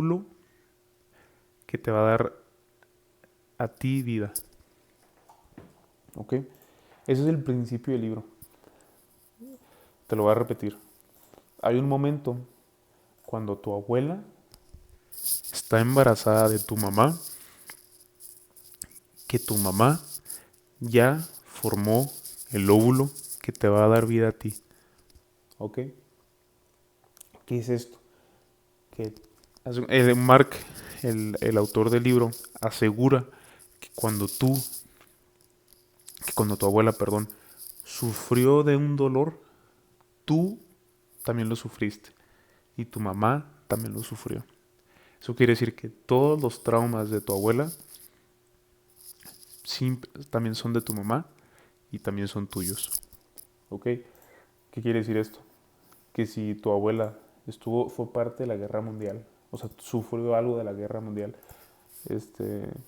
lo que te va a dar a ti vida. ¿Ok? Ese es el principio del libro. Te lo voy a repetir. Hay un momento cuando tu abuela está embarazada de tu mamá, que tu mamá ya formó el óvulo que te va a dar vida a ti. ¿Ok? ¿Qué es esto? Que Mark, el autor del libro, asegura que cuando tu abuela, perdón, sufrió de un dolor, tú también lo sufriste y tu mamá también lo sufrió. Eso quiere decir que todos los traumas de tu abuela también son de tu mamá y también son tuyos. ¿Ok? ¿Qué quiere decir esto? Que si tu abuela fue parte de la guerra mundial, o sea, sufrió algo de la guerra mundial,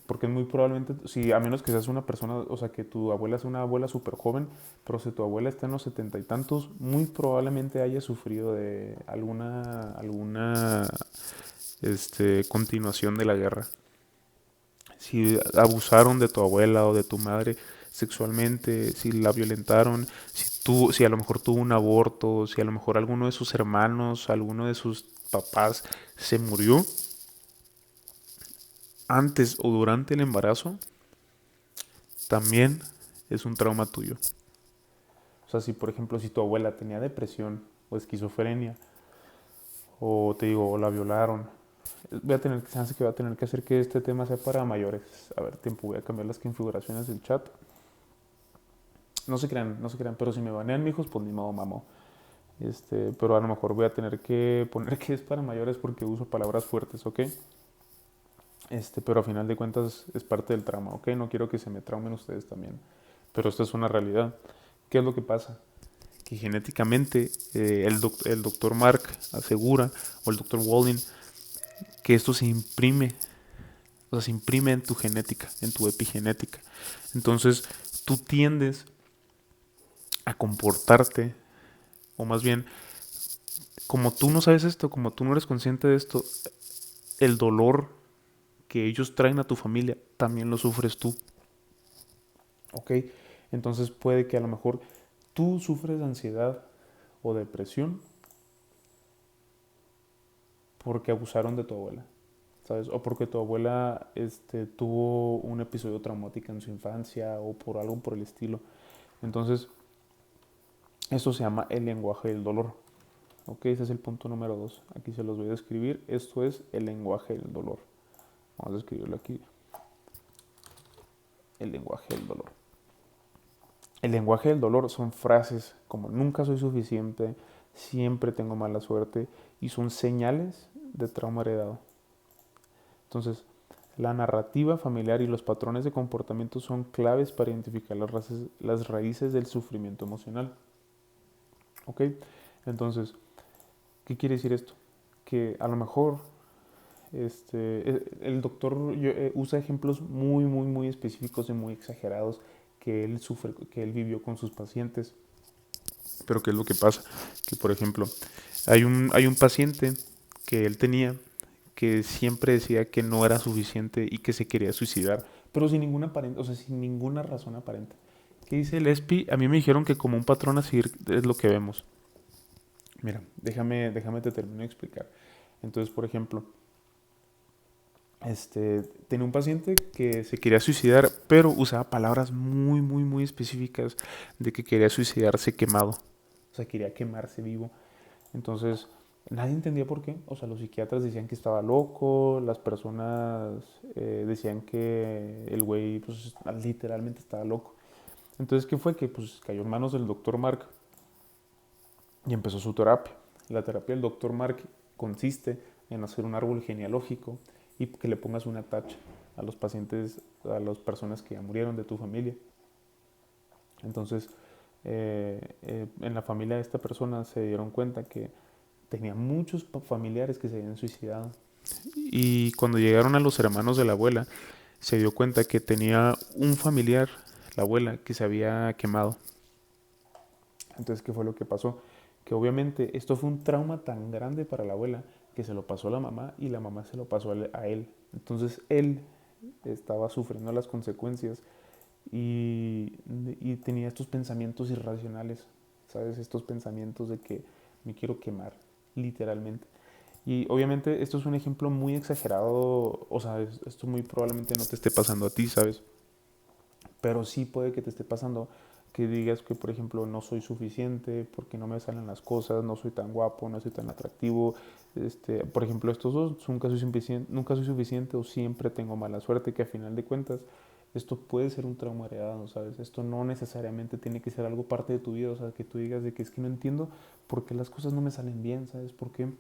porque muy probablemente, si a menos que seas una persona, o sea, que tu abuela sea una abuela súper joven, pero si tu abuela está en los 70 y tantos, muy probablemente haya sufrido de alguna continuación de la guerra. Si abusaron de tu abuela o de tu madre sexualmente, si la violentaron, si a lo mejor tuvo un aborto, si a lo mejor alguno de sus hermanos, alguno de sus papás se murió antes o durante el embarazo, también es un trauma tuyo. O sea, si por ejemplo, si tu abuela tenía depresión o esquizofrenia, o te digo, o la violaron, chance que voy a tener que hacer que este tema sea para mayores. A ver, tiempo, voy a cambiar las configuraciones del chat. No se crean, no se crean, pero si me banean mis hijos, pues ni modo, mamo. Pero a lo mejor voy a tener que poner que es para mayores porque uso palabras fuertes, ¿ok? Pero a final de cuentas es parte del trauma, ¿ok? No quiero que se me traumen ustedes también. Pero esto es una realidad. ¿Qué es lo que pasa? Que genéticamente el doctor Mark asegura, o el doctor Walding, que esto se imprime, o sea, se imprime en tu genética, en tu epigenética. Entonces, tú tiendes a comportarte, o más bien, como tú no sabes esto, como tú no eres consciente de esto, el dolor que ellos traen a tu familia también lo sufres tú. ¿Ok? Entonces puede que a lo mejor tú sufres de ansiedad o depresión porque abusaron de tu abuela, ¿sabes? O porque tu abuela tuvo un episodio traumático en su infancia o por algo por el estilo. Entonces, eso se llama el lenguaje del dolor. Ok, ese es el punto número 2. Aquí se los voy a escribir. Esto es el lenguaje del dolor. Vamos a escribirlo aquí. El lenguaje del dolor. El lenguaje del dolor son frases como nunca soy suficiente, siempre tengo mala suerte y son señales de trauma heredado. Entonces, la narrativa familiar y los patrones de comportamiento son claves para identificar las raíces del sufrimiento emocional. ¿Ok? Entonces, ¿qué quiere decir esto? Que a lo mejor el doctor usa ejemplos muy, muy, muy específicos y muy exagerados que él vivió con sus pacientes. Pero ¿qué es lo que pasa? Que por ejemplo, hay un paciente que él tenía que siempre decía que no era suficiente y que se quería suicidar, pero sin ninguna aparente, o sea, sin ninguna razón aparente. ¿Qué dice el ESPI? A mí me dijeron que como un patrón a seguir es lo que vemos. Mira, déjame te termino de explicar. Entonces, por ejemplo, tenía un paciente que se quería suicidar, pero usaba palabras muy, muy, muy específicas de que quería suicidarse quemado. O sea, quería quemarse vivo. Entonces, nadie entendía por qué. O sea, los psiquiatras decían que estaba loco, las personas decían que el güey, pues, literalmente estaba loco. Entonces, ¿qué fue? Que, pues, cayó en manos del doctor Mark y empezó su terapia. La terapia del doctor Mark consiste en hacer un árbol genealógico y que le pongas una tacha a los pacientes, a las personas que ya murieron de tu familia. Entonces, en la familia de esta persona se dieron cuenta que tenía muchos familiares que se habían suicidado. Y cuando llegaron a los hermanos de la abuela, se dio cuenta que tenía un familiar, la abuela, que se había quemado. Entonces, ¿qué fue lo que pasó? Que obviamente esto fue un trauma tan grande para la abuela que se lo pasó a la mamá y la mamá se lo pasó a él. Entonces él estaba sufriendo las consecuencias y tenía estos pensamientos irracionales, ¿sabes? Estos pensamientos de que me quiero quemar, literalmente. Y obviamente esto es un ejemplo muy exagerado, o sea, esto muy probablemente no te esté pasando a ti, ¿sabes? Pero sí puede que te esté pasando que digas que, por ejemplo, no soy suficiente porque no me salen las cosas, no soy tan guapo, no soy tan atractivo. Por ejemplo, estos dos, nunca soy suficiente o siempre tengo mala suerte, que a final de cuentas esto puede ser un trauma heredado, ¿sabes? Esto no necesariamente tiene que ser algo parte de tu vida, o sea, que tú digas de que es que no entiendo por qué las cosas no me salen bien, ¿sabes? Porque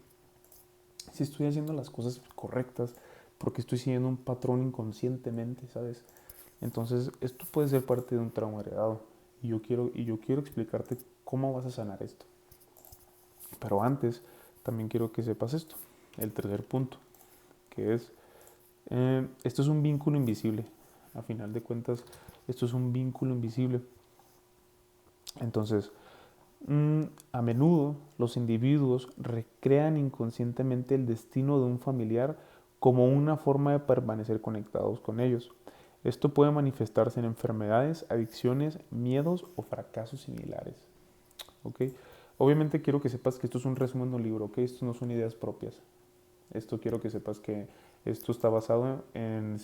si estoy haciendo las cosas correctas, porque estoy siguiendo un patrón inconscientemente, ¿sabes? Entonces, esto puede ser parte de un trauma heredado. Y yo quiero explicarte cómo vas a sanar esto. Pero antes, también quiero que sepas esto. El tercer punto, que es, esto es un vínculo invisible. A final de cuentas, esto es un vínculo invisible. Entonces, a menudo los individuos recrean inconscientemente el destino de un familiar como una forma de permanecer conectados con ellos. Esto puede manifestarse en enfermedades, adicciones, miedos o fracasos similares. ¿Ok? Obviamente quiero que sepas que esto es un resumen de un libro, ¿ok? Esto no son ideas propias. Esto quiero que sepas que esto está basado en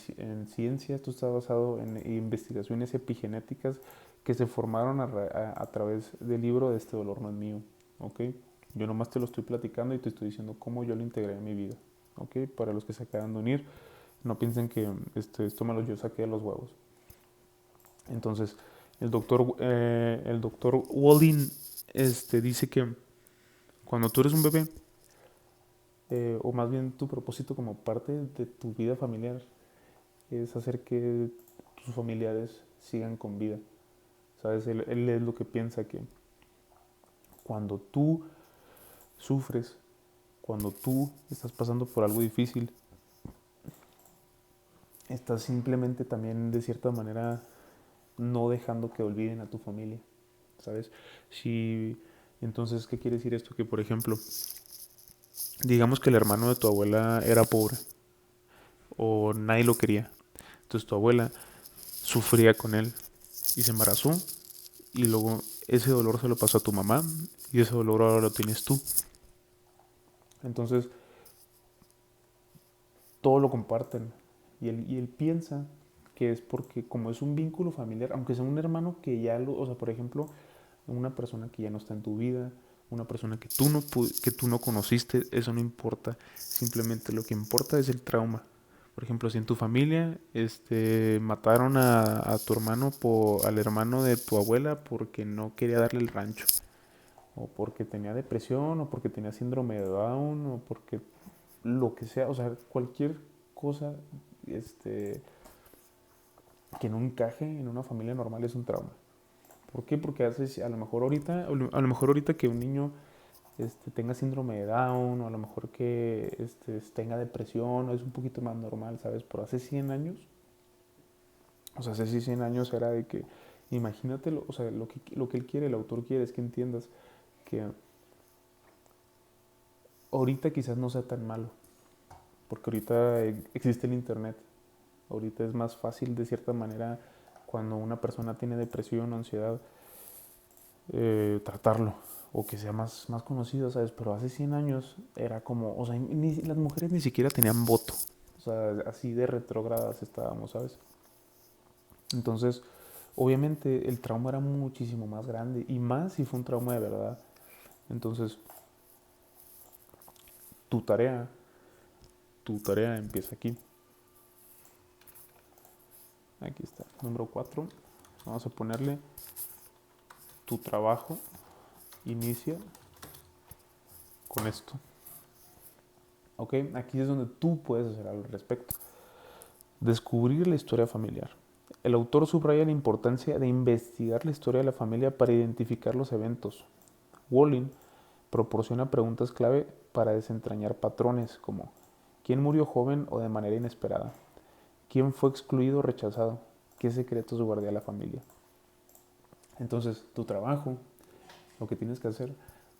ciencia, esto está basado en investigaciones epigenéticas que se formaron a través del libro de Este dolor no es mío, ¿ok? Yo nomás te lo estoy platicando y te estoy diciendo cómo yo lo integré en mi vida, ¿ok? Para los que se acaban de unir, no piensen que esto me lo yo saqué de los huevos. Entonces, el doctor Waldin dice que cuando tú eres un bebé, o más bien tu propósito como parte de tu vida familiar es hacer que tus familiares sigan con vida. ¿Sabes? Él es lo que piensa que cuando tú sufres, cuando tú estás pasando por algo difícil, estás simplemente también de cierta manera no dejando que olviden a tu familia, ¿sabes? Si entonces, ¿qué quiere decir esto? Que por ejemplo, digamos que el hermano de tu abuela era pobre o nadie lo quería. Entonces tu abuela sufría con él y se embarazó y luego ese dolor se lo pasó a tu mamá y ese dolor ahora lo tienes tú. Entonces todo lo comparten y él piensa que es porque como es un vínculo familiar, aunque sea un hermano que ya lo, o sea, por ejemplo, una persona que ya no está en tu vida, una persona que tú no conociste, eso no importa, simplemente lo que importa es el trauma. Por ejemplo, si en tu familia mataron a tu hermano, al hermano de tu abuela porque no quería darle el rancho, o porque tenía depresión, o porque tenía síndrome de Down, o porque lo que sea, o sea, cualquier cosa que no encaje en una familia normal es un trauma. ¿Por qué? Porque a lo mejor ahorita que un niño tenga síndrome de Down, o a lo mejor que tenga depresión, o es un poquito más normal, ¿sabes? Pero hace 100 años, o sea, hace 100 años era de que, imagínatelo, o sea, lo que él quiere, el autor quiere es que entiendas que ahorita quizás no sea tan malo, porque ahorita existe el internet, ahorita es más fácil de cierta manera cuando una persona tiene depresión o ansiedad tratarlo o que sea más conocido, ¿sabes? Pero hace 100 años era como, o sea, las mujeres ni siquiera tenían voto, o sea, así de retrógradas estábamos, ¿sabes? Entonces, obviamente el trauma era muchísimo más grande y más si fue un trauma de verdad. Entonces, tu tarea, tu tarea empieza aquí. Aquí está, número 4. Vamos a ponerle tu trabajo inicia con esto. ¿Ok? Aquí es donde tú puedes hacer algo al respecto. Descubrir la historia familiar. El autor subraya la importancia de investigar la historia de la familia para identificar los eventos. Wallin proporciona preguntas clave para desentrañar patrones como ¿quién murió joven o de manera inesperada? ¿Quién fue excluido o rechazado? ¿Qué secretos guardé a la familia? Entonces, tu trabajo, lo que tienes que hacer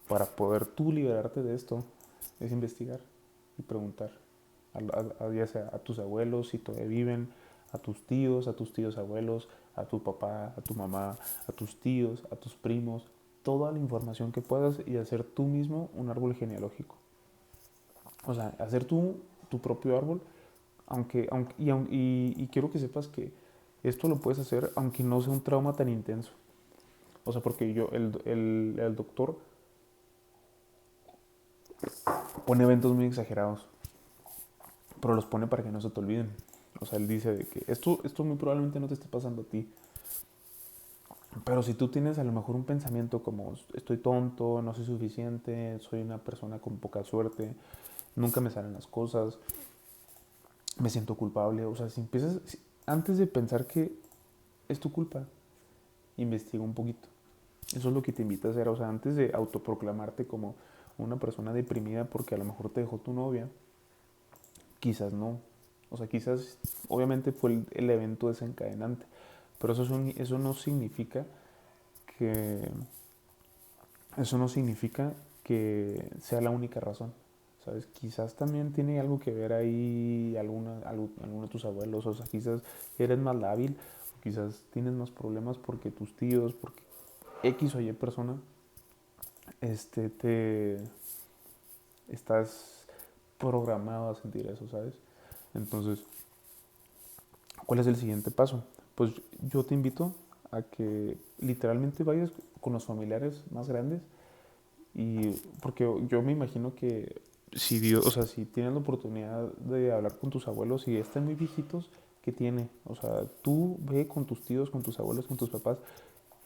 para poder tú liberarte de esto, es investigar. y preguntar, ya sea a tus abuelos si todavía viven, a tus tíos abuelos, a tu papá, a tu mamá, a tus tíos, a tus primos, toda la información que puedas y hacer tú mismo un árbol genealógico. O sea, hacer tú tu propio árbol, y quiero que sepas que esto lo puedes hacer aunque no sea un trauma tan intenso. O sea, porque el doctor pone eventos muy exagerados, pero los pone para que no se te olviden. O sea, él dice de que esto muy probablemente no te esté pasando a ti. Pero si tú tienes a lo mejor un pensamiento como estoy tonto, no soy suficiente, soy una persona con poca suerte, nunca me salen las cosas, me siento culpable. O sea, antes de pensar que es tu culpa, investiga un poquito. Eso es lo que te invito a hacer. O sea, antes de autoproclamarte como una persona deprimida porque a lo mejor te dejó tu novia, quizás no. O sea, quizás, obviamente fue el evento desencadenante. Pero eso no significa que eso no significa que sea la única razón. ¿Sabes? Quizás también tiene algo que ver ahí alguno de tus abuelos. O sea, quizás eres más lábil, o quizás tienes más problemas porque tus tíos, porque X o Y persona, te estás programado a sentir eso, ¿sabes? Entonces, ¿cuál es el siguiente paso? Pues yo te invito a que literalmente vayas con los familiares más grandes, y porque yo me imagino que si Dios, o sea, si tienes la oportunidad de hablar con tus abuelos y están muy viejitos, ¿qué tiene? O sea, tú ve con tus tíos, con tus abuelos, con tus papás,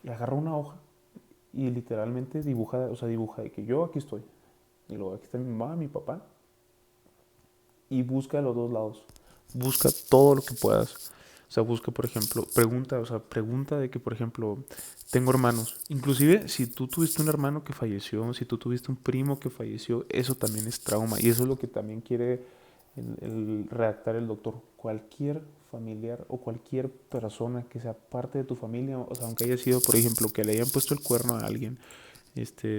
y agarra una hoja y literalmente dibuja de que yo aquí estoy, y luego aquí está mi mamá, mi papá, y busca a los dos lados. Busca todo lo que puedas. O sea, busca, por ejemplo, pregunta de que, por ejemplo, tengo hermanos. Inclusive, si tú tuviste un hermano que falleció, si tú tuviste un primo que falleció, eso también es trauma. Y eso es lo que también quiere el redactar el doctor. Cualquier familiar o cualquier persona que sea parte de tu familia, o sea, aunque haya sido, por ejemplo, que le hayan puesto el cuerno a alguien,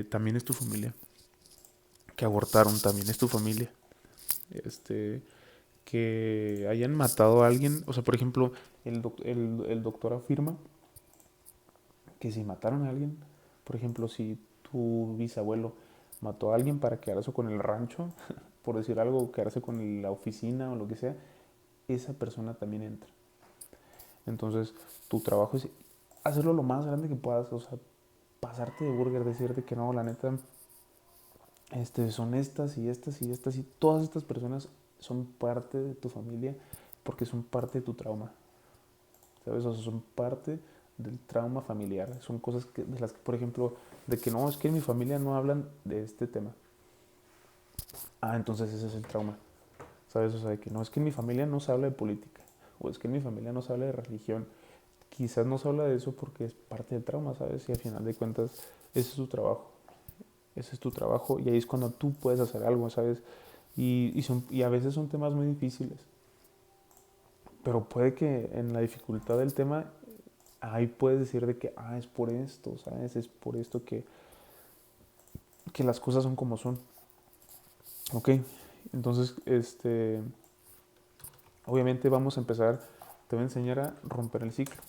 también es tu familia. Que abortaron también es tu familia. Este, que hayan matado a alguien, o sea, por ejemplo, el doctor afirma que si mataron a alguien, por ejemplo, si tu bisabuelo mató a alguien para quedarse con el rancho, por decir algo, quedarse con la oficina o lo que sea, esa persona también entra. Entonces, tu trabajo es hacerlo lo más grande que puedas, o sea, pasarte de burger, decirte que no, la neta, son estas y estas y estas y todas estas personas son parte de tu familia porque son parte de tu trauma, ¿sabes? O sea, son parte del trauma familiar. Son cosas de las que, por ejemplo, de que no, es que en mi familia no hablan de este tema. Ah, entonces ese es el trauma, ¿sabes? O sea, de que no, es que en mi familia no se habla de política, o es que en mi familia no se habla de religión. Quizás no se habla de eso porque es parte del trauma, ¿sabes? Y al final de cuentas, ese es tu trabajo. Ese es tu trabajo y ahí es cuando tú puedes hacer algo, ¿sabes? Y a veces son temas muy difíciles, pero puede que en la dificultad del tema, ahí puedes decir de que, es por esto, ¿sabes? Es por esto que las cosas son como son, ¿ok? Entonces, obviamente vamos a empezar, te voy a enseñar a romper el ciclo,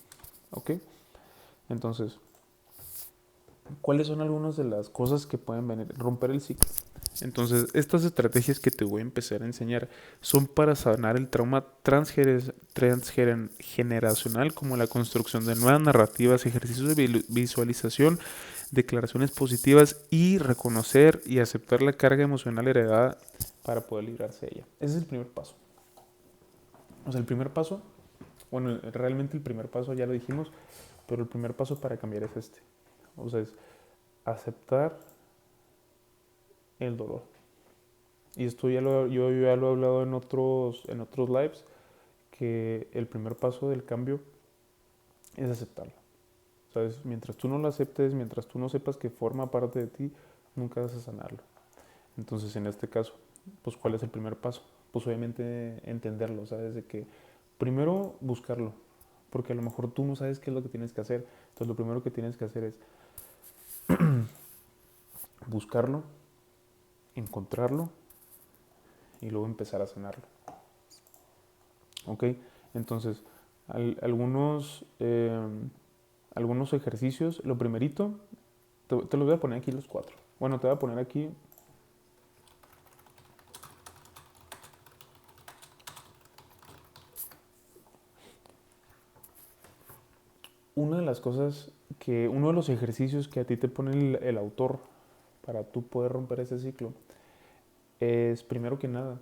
¿ok? Entonces, ¿cuáles son algunas de las cosas que pueden venir? Romper el ciclo. Entonces, estas estrategias que te voy a empezar a enseñar son para sanar el trauma transgeneracional, como la construcción de nuevas narrativas, ejercicios de visualización, declaraciones positivas y reconocer y aceptar la carga emocional heredada para poder librarse de ella. Ese es el primer paso. O sea, el primer paso, bueno, realmente el primer paso ya lo dijimos, pero el primer paso para cambiar es este. O sea, es aceptar el dolor. Y esto yo ya lo he hablado en otros lives, que el primer paso del cambio es aceptarlo. ¿Sabes? Mientras tú no lo aceptes, mientras tú no sepas que forma parte de ti, nunca vas a sanarlo. Entonces, en este caso, pues, ¿cuál es el primer paso? Pues obviamente entenderlo, ¿sabes? De que primero buscarlo, porque a lo mejor tú no sabes qué es lo que tienes que hacer. Entonces, lo primero que tienes que hacer es buscarlo, encontrarlo y luego empezar a sanarlo. ¿Ok? Entonces, algunos ejercicios, lo primerito, te los voy a poner aquí los 4. Bueno, te voy a poner aquí. Una de las cosas uno de los ejercicios que a ti te pone el autor para tú poder romper ese ciclo es, primero que nada,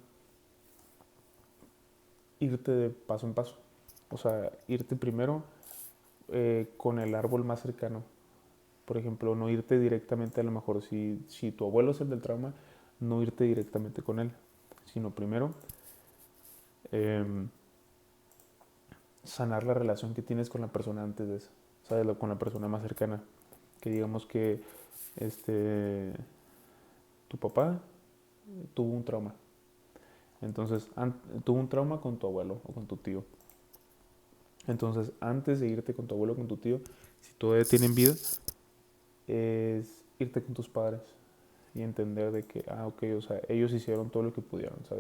irte de paso en paso. O sea, irte primero con el árbol más cercano. Por ejemplo, no irte directamente, a lo mejor si tu abuelo es el del trauma, no irte directamente con él, sino primero eh, sanar la relación que tienes con la persona antes de eso, ¿sabes? Con la persona más cercana. Que digamos que tu papá tuvo un trauma. Entonces, tuvo un trauma con tu abuelo o con tu tío. Entonces, antes de irte con tu abuelo o con tu tío, si todavía tienen vida, es irte con tus padres y entender de que, ok, o sea, ellos hicieron todo lo que pudieron, ¿sabes?